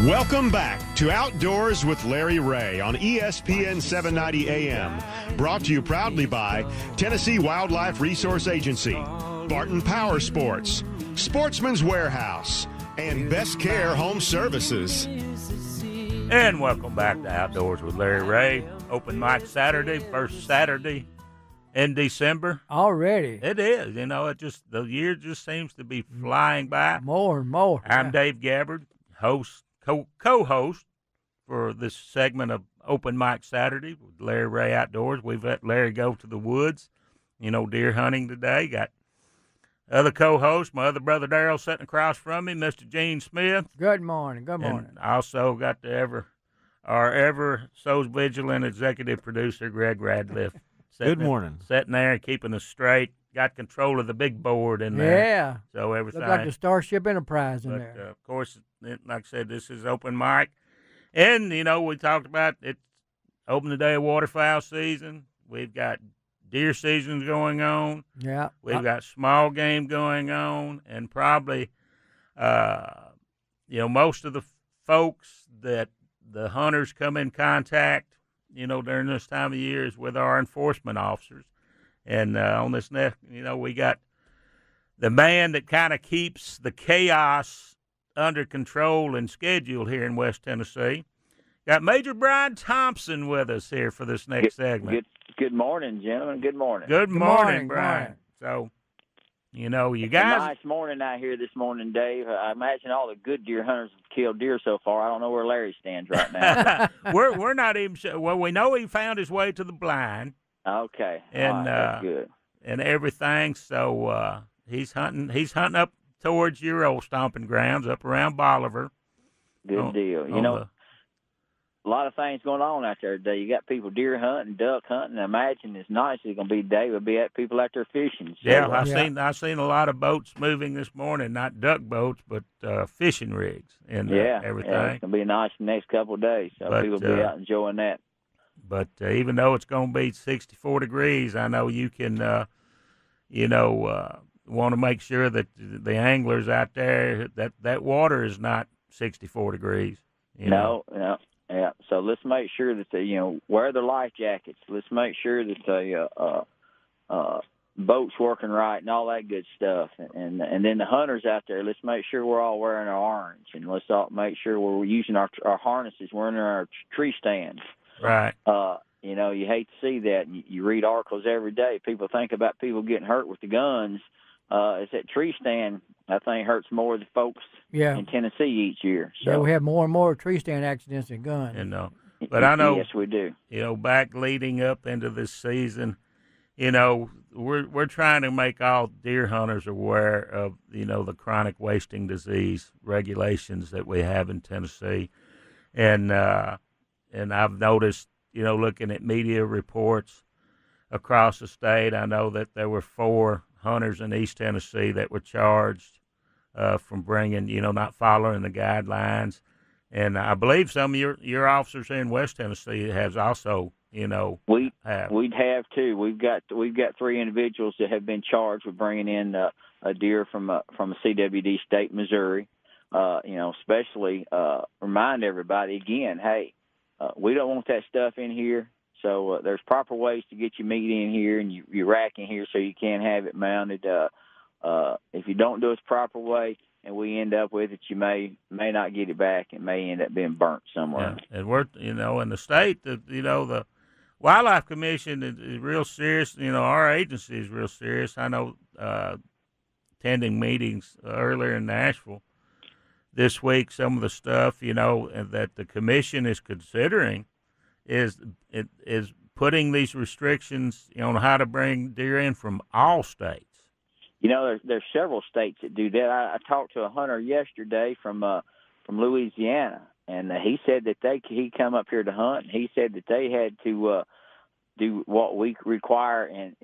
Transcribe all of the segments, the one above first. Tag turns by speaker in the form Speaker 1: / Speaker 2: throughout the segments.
Speaker 1: Welcome back to Outdoors with Larry Ray on ESPN 790 AM. Brought to you proudly by Tennessee Wildlife Resource Agency, Barton Power Sports, Sportsman's Warehouse, and Best Care Home Services.
Speaker 2: And welcome back to Outdoors with Larry Ray. Open mic Saturday, first Saturday in December.
Speaker 3: Already.
Speaker 2: It is. You know, the year just seems to be flying by.
Speaker 3: More and more.
Speaker 2: I'm Dave Gabbard, co-host for this segment of Open Mic Saturday with Larry Ray Outdoors. We've let Larry go to the woods, deer hunting today. Got other co-host, my other brother Darrell sitting across from me, Mr. Gene Smith.
Speaker 3: Good morning. Good morning.
Speaker 2: And also got our ever so vigilant executive producer, Greg Radcliffe.
Speaker 4: Good morning.
Speaker 2: Sitting there and keeping us straight. Got control of the big board in there.
Speaker 3: Yeah.
Speaker 2: So everything.
Speaker 3: Looked like the Starship Enterprise in there.
Speaker 2: Of course, like I said, this is open mic. And, we talked about it's open the day of waterfowl season. We've got deer seasons going on.
Speaker 3: Yeah.
Speaker 2: We've got small game going on. And probably, most of the folks that the hunters come in contact, during this time of year is with our enforcement officers. And on this next, we got the man that kind of keeps the chaos under control and scheduled here in West Tennessee. Got Major Brian Thompson with us here for this next segment.
Speaker 5: Good morning, gentlemen. Good morning.
Speaker 2: Good morning, Brian. So, you guys.
Speaker 5: It's a nice morning out here this morning, Dave. I imagine all the good deer hunters have killed deer so far. I don't know where Larry stands right now.
Speaker 2: we're not even sure. Well, we know he found his way to the blind.
Speaker 5: Okay.
Speaker 2: And
Speaker 5: that's good.
Speaker 2: And everything. So he's hunting up towards your old stomping grounds, up around Bolivar.
Speaker 5: Good deal. A lot of things going on out there today. You got people deer hunting, duck hunting. I imagine as nice as it's going to be today would be people out there fishing. So,
Speaker 2: I seen a lot of boats moving this morning, not duck boats, but fishing rigs and everything.
Speaker 5: Yeah, it's going to be nice the next couple of days. So people will be out enjoying that.
Speaker 2: But even though it's going to be 64 degrees, I know you can, want to make sure that the anglers out there, that water is not 64 degrees.
Speaker 5: No. Yeah, so let's make sure that they, wear their life jackets. Let's make sure that the boat's working right and all that good stuff. And then the hunters out there, let's make sure we're all wearing our orange, and let's all make sure we're using our harnesses, we're in our tree stands.
Speaker 2: Right.
Speaker 5: You hate to see that. You read articles every day. People think about people getting hurt with the guns. It's that tree stand, I think, hurts more of the folks in Tennessee each year. So.
Speaker 3: Yeah, we have more and more tree stand accidents than guns.
Speaker 2: But I know.
Speaker 5: Yes, we do.
Speaker 2: Back leading up into this season, we're trying to make all deer hunters aware of, the chronic wasting disease regulations that we have in Tennessee. And I've noticed, looking at media reports across the state, I know that there were 4 hunters in East Tennessee that were charged from bringing, not following the guidelines. And I believe some of your officers here in West Tennessee has also,
Speaker 5: We'd have too. We've got 3 individuals that have been charged with bringing in a deer from a CWD state, Missouri. Especially remind everybody again, hey, we don't want that stuff in here. So there's proper ways to get your meat in here and your rack in here so you can have it mounted. If you don't do it the proper way and we end up with it, you may not get it back. It may end up being burnt somewhere.
Speaker 2: Yeah. And we're, in the state, the Wildlife Commission is real serious. Our agency is real serious. I know attending meetings earlier in Nashville this week, some of the stuff, that the commission is considering is putting these restrictions on how to bring deer in from all states.
Speaker 5: There's several states that do that. I talked to a hunter yesterday from Louisiana, and he said that he come up here to hunt, and he said that they had to do what we require and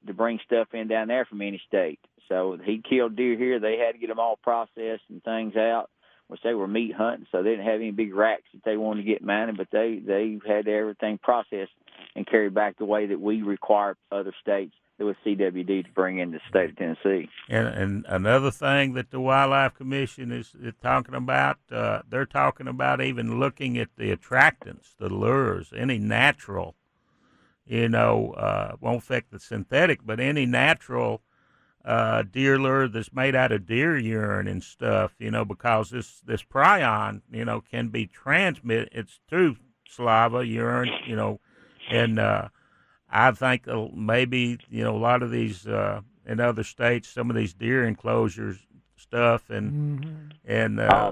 Speaker 5: to bring stuff in down there from any state. So he killed deer here. They had to get them all processed and things out, which they were meat hunting, so they didn't have any big racks that they wanted to get mounted, but they had everything processed and carried back the way that we require other states with CWD to bring into the state of Tennessee.
Speaker 2: And another thing that the Wildlife Commission is talking about, they're talking about even looking at the attractants, the lures, any natural, won't affect the synthetic, but any natural deer lure that's made out of deer urine and stuff, because this prion, can be transmitted. It's through saliva, urine, and I think maybe, a lot of these in other states, some of these deer enclosures stuff and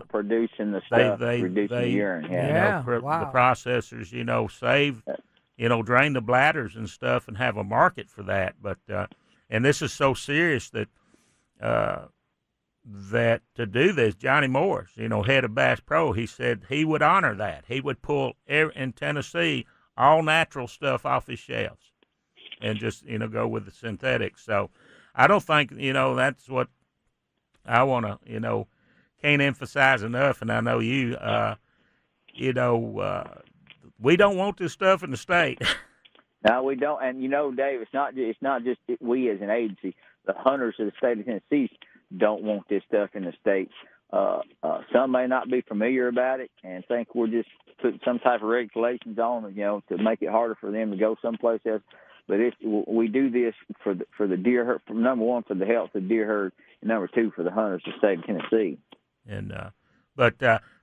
Speaker 5: producing the stuff, reducing the urine.
Speaker 2: The processors, save, drain the bladders and stuff and have a market for that. But and this is so serious that that to do this, Johnny Morris, head of Bass Pro, he said he would honor that. He would pull in Tennessee all natural stuff off his shelves and just, go with the synthetics. So I don't think, that's what I want to, can't emphasize enough. And I know you, we don't want this stuff in the state.
Speaker 5: No, we don't. And, Dave, it's not just we as an agency. The hunters of the state of Tennessee don't want this stuff in the state. Some may not be familiar about it and think we're just putting some type of regulations on, to make it harder for them to go someplace else. But we do this for the deer herd, number one, for the health of the deer herd, and number two, for the hunters of the state of Tennessee.
Speaker 2: And but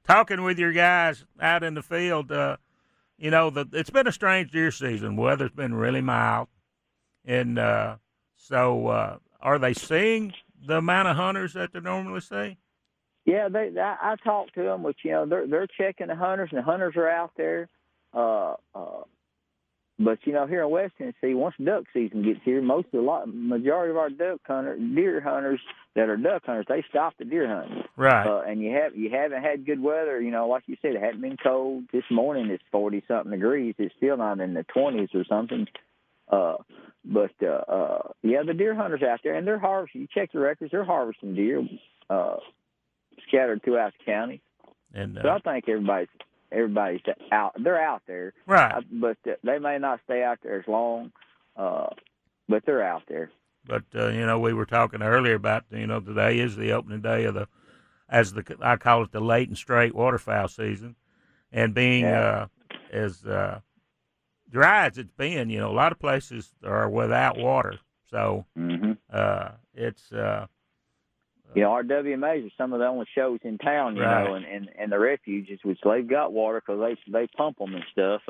Speaker 2: talking with your guys out in the field, it's been a strange deer season. Weather's been really mild, and so are they seeing the amount of hunters that they normally see?
Speaker 5: Yeah, I talked to them, which they're checking the hunters, and the hunters are out there. But here in West Tennessee, once duck season gets here, majority of our deer hunters that are duck hunters, they stop the deer hunting.
Speaker 2: Right.
Speaker 5: And you haven't had good weather. Like you said, it hadn't been cold. This morning it's 40-something degrees. It's still not in the 20s or something. But the deer hunters out there, and they're harvesting. You check the records, they're harvesting deer scattered throughout the county. And so I think everybody's out. They're out there,
Speaker 2: right?
Speaker 5: But they may not stay out there as long. But they're out there.
Speaker 2: But we were talking earlier about today is the opening day of I call it the late and straight waterfowl season, and being as dry as it's been, a lot of places are without water. So it's.
Speaker 5: Our WMAs are some of the only shows in town,
Speaker 2: right.
Speaker 5: and the refuges, which they've got water because they pump them and stuff.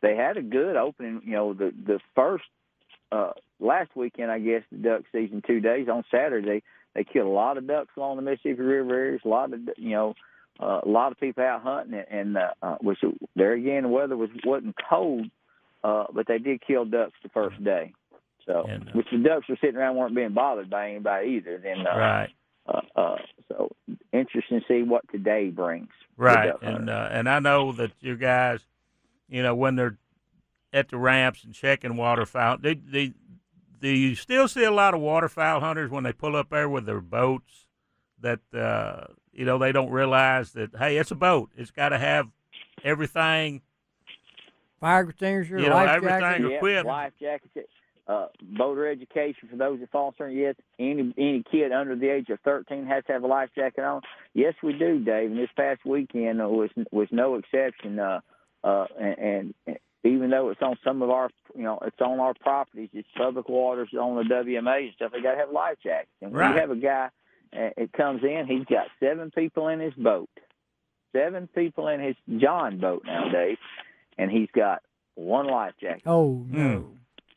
Speaker 5: They had a good opening, the first last weekend, I guess, the duck season 2 days. On Saturday, they killed a lot of ducks along the Mississippi River areas. A lot of people out hunting, and which there again, the weather wasn't cold, but they did kill ducks the first day. So, which the ducks were sitting around weren't being bothered by anybody either. Then,
Speaker 2: right.
Speaker 5: So interesting to see what today brings.
Speaker 2: Right, and I know that you guys, when they're at the ramps and checking waterfowl, do you still see a lot of waterfowl hunters when they pull up there with their boats that they don't realize that, hey, it's a boat. It's got to have everything.
Speaker 3: Fire extinguisher, life
Speaker 2: everything
Speaker 3: jacket.
Speaker 2: equipped.
Speaker 5: Life jackets. Boater education for those that fall concerned. Yes, any kid under the age of 13 has to have a life jacket on. Yes, we do, Dave. And this past weekend was no exception. And even though it's on some of our, it's on our properties, it's public waters, on the WMA and stuff, they got to have life jackets. And when you have a guy, it comes in, he's got 7 people in his boat, 7 people in his John boat nowadays, and he's got 1 life jacket.
Speaker 3: Oh no.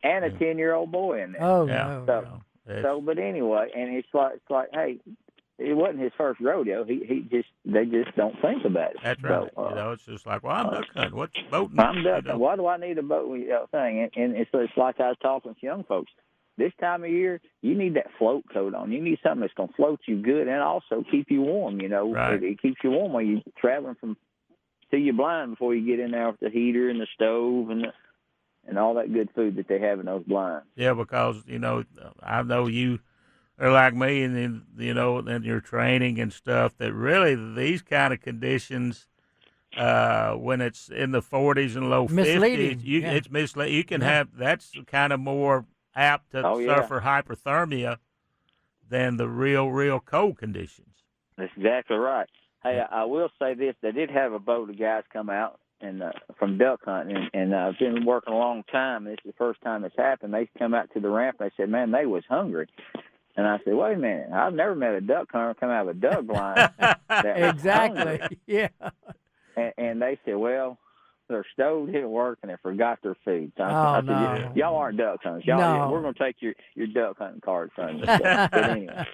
Speaker 5: And a 10-year-old boy in there.
Speaker 3: Oh,
Speaker 2: yeah.
Speaker 3: no.
Speaker 5: So, but anyway, and it's like, hey, it wasn't his first rodeo. They just don't think about it.
Speaker 2: That's right. So, it's just like, well, I'm duck hunting. What's boating?
Speaker 5: I'm duck hunting. Why do I need a boat thing? And it's like I was talking to young folks. This time of year, you need that float coat on. You need something that's going to float you good and also keep you warm.
Speaker 2: Right.
Speaker 5: It keeps you warm when you're traveling till you're blind before you get in there with the heater and the stove and all that good food that they have in those blinds.
Speaker 2: Yeah, because, I know you are like me and your training and stuff, that really these kind of conditions, when it's in the 40s and low 50s, it's misleading. You can have, that's kind of more apt to
Speaker 5: Oh, yeah.
Speaker 2: suffer hypothermia than the real cold conditions.
Speaker 5: That's exactly right. Hey, I will say this: they did have a boat of guys come out and from duck hunting, and I've been working a long time. This is the first time it's happened. They come out to the ramp. And they said, "Man, they was hungry." And I said, "Wait a minute! I've never met a duck hunter come out of a duck blind." that was
Speaker 3: Exactly.
Speaker 5: hungry.
Speaker 3: Yeah.
Speaker 5: And they said, "Well, their stove didn't work, and they forgot their food." So I said,
Speaker 3: no.
Speaker 5: "Y'all aren't duck hunters.
Speaker 3: No.
Speaker 5: We're going to take your duck hunting card from you." But anyway,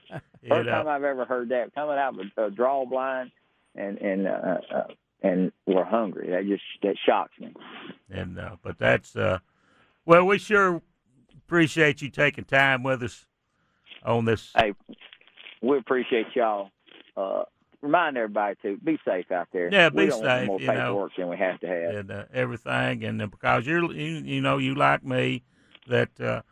Speaker 5: first time I've ever heard that, coming out with a draw blind and we're hungry. That shocks me.
Speaker 2: And but that's well, we sure appreciate you taking time with us on this.
Speaker 5: Hey, we appreciate y'all. Remind everybody to be safe out there.
Speaker 2: Yeah,
Speaker 5: we
Speaker 2: be
Speaker 5: don't
Speaker 2: safe.
Speaker 5: Want more paperwork than we have to have.
Speaker 2: And everything, and because you like me, that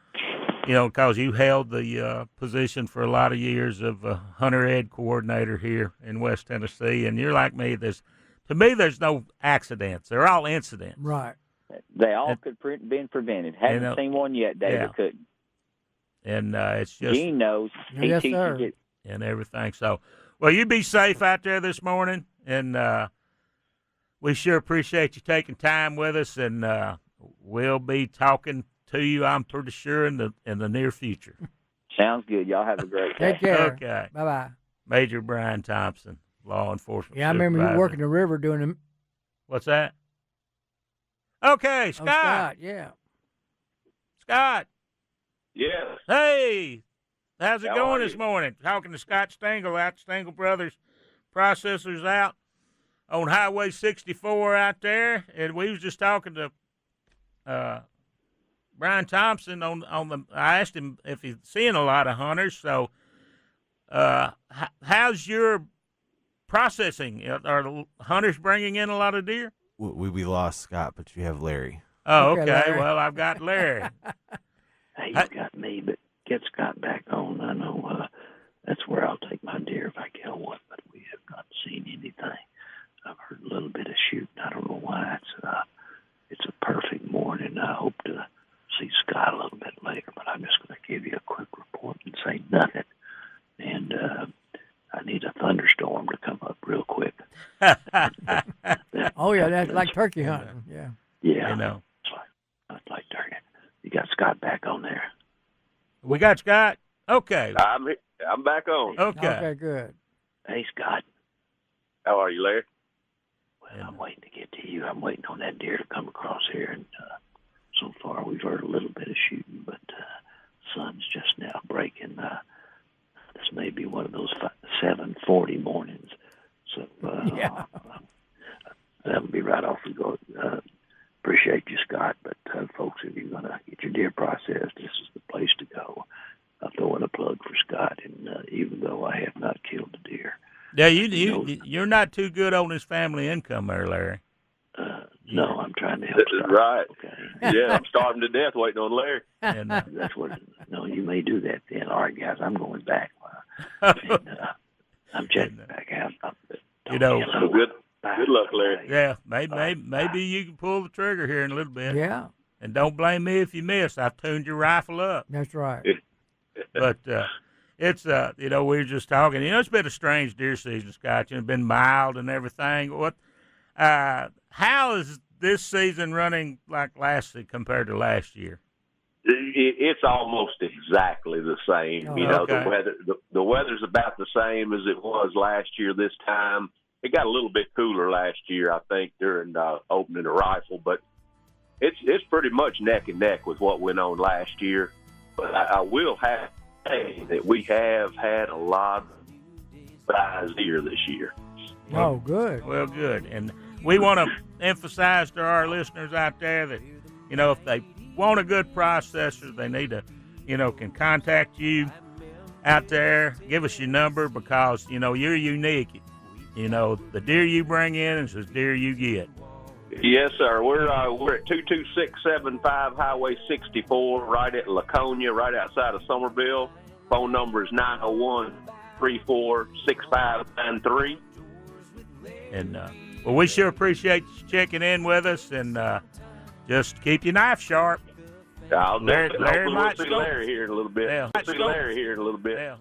Speaker 2: because you held the position for a lot of years of hunter ed coordinator here in West Tennessee, and you're like me. To me, there's no accidents; they're all incidents.
Speaker 3: Right.
Speaker 5: They all could been prevented. Haven't seen one yet, David couldn't.
Speaker 2: And it's just
Speaker 5: Gene knows. He
Speaker 3: Yes,
Speaker 5: teaches
Speaker 3: sir.
Speaker 5: it.
Speaker 2: And everything. So, well, you be safe out there this morning, and we sure appreciate you taking time with us, and we'll be talking to you, I'm pretty sure, in the near future.
Speaker 5: Sounds good. Y'all have a great day.
Speaker 3: Take care.
Speaker 2: Okay.
Speaker 3: Bye-bye.
Speaker 2: Major Brian Thompson, law enforcement.
Speaker 3: Yeah, I remember you
Speaker 2: supervisor.
Speaker 3: working the river doing them.
Speaker 2: What's that? Okay,
Speaker 3: Oh,
Speaker 2: Scott.
Speaker 3: Scott, yeah.
Speaker 2: Scott.
Speaker 4: Yes.
Speaker 2: Hey, how's it
Speaker 4: How
Speaker 2: going
Speaker 4: are
Speaker 2: this
Speaker 4: you?
Speaker 2: morning? Talking to Scott Stengel out Stengel Brothers Processors out on Highway 64 out there, and we was just talking to Brian Thompson on the. I asked him if he's seeing a lot of hunters. So, how's your processing? Are the hunters bringing in a lot of deer?
Speaker 6: We lost Scott, but you have Larry.
Speaker 2: Oh,
Speaker 3: Okay,
Speaker 2: okay.
Speaker 3: Larry.
Speaker 2: Well, I've got Larry.
Speaker 7: Hey, you got me, but get Scott back on. I know that's where I'll take my deer if I kill one, but we have not seen anything. I've heard a little bit of shooting. I don't know why. It's a perfect morning. I hope to see Scott a little bit later, but I'm just going to give you a quick report and say nothing. And I need a thunderstorm to come up real quick.
Speaker 3: Oh, yeah, that's like turkey hunting. Yeah.
Speaker 7: Yeah.
Speaker 2: You know.
Speaker 7: I'd like turkey. You got Scott back on there?
Speaker 2: We got Scott? Okay.
Speaker 4: I'm back on.
Speaker 2: Okay.
Speaker 3: Okay, good.
Speaker 7: Hey, Scott.
Speaker 4: How are you, Larry?
Speaker 7: Well, I'm waiting to get to you. I'm waiting on that deer to come across here, and so far we've heard a little bit of shooting, but sun's just now breaking. This may be one of those 7:40 mornings, so
Speaker 3: Yeah.
Speaker 7: that'll be right off we go. Appreciate you, Scott, but folks, if you're going to get your deer processed, this is the place to go. I'll throw in a plug for Scott, and even though I have not killed a deer.
Speaker 2: Yeah, you're not too good on his family income there, Larry.
Speaker 7: No, I'm trying to help
Speaker 4: This is
Speaker 7: Scott.
Speaker 4: right.
Speaker 7: Okay.
Speaker 4: Yeah, I'm starving to death waiting on Larry.
Speaker 2: And
Speaker 7: That's what. No, you may do that then. All right, guys, I'm going back. And, I'm checking back out.
Speaker 2: You know,
Speaker 4: So good luck, Larry.
Speaker 2: yeah, maybe you can pull the trigger here in a little bit.
Speaker 3: Yeah,
Speaker 2: And don't blame me if you miss. I've tuned your rifle up.
Speaker 3: that's right.
Speaker 2: But it's we were just talking. It's been a strange deer season, Scott. It's been mild and everything. How is this season running like compared to last year?
Speaker 4: It's almost exactly the same.
Speaker 3: Oh,
Speaker 2: okay.
Speaker 4: The weather's about the same as it was last year this time. It got a little bit cooler last year, I think, during opening the rifle, but it's pretty much neck and neck with what went on last year. But I will have to say that we have had a lot of size deer this year.
Speaker 3: Oh, good.
Speaker 2: Well, good. And we want to emphasize to our listeners out there that, if they want a good processor, they need to, can contact you out there. Give us your number because, you're unique. The deer you bring in is the deer you get.
Speaker 4: Yes, sir. We're at 22675 Highway 64, right at Laconia, right outside of Somerville. Phone number is 901-346593.
Speaker 2: And well, we sure appreciate you checking in with us, and just keep your knife sharp.
Speaker 4: I'll
Speaker 2: Larry
Speaker 4: we'll
Speaker 2: might
Speaker 4: see
Speaker 2: score.
Speaker 4: Larry here in a little bit.
Speaker 2: Yeah.
Speaker 4: We'll see Larry here in a little bit.
Speaker 2: Yeah.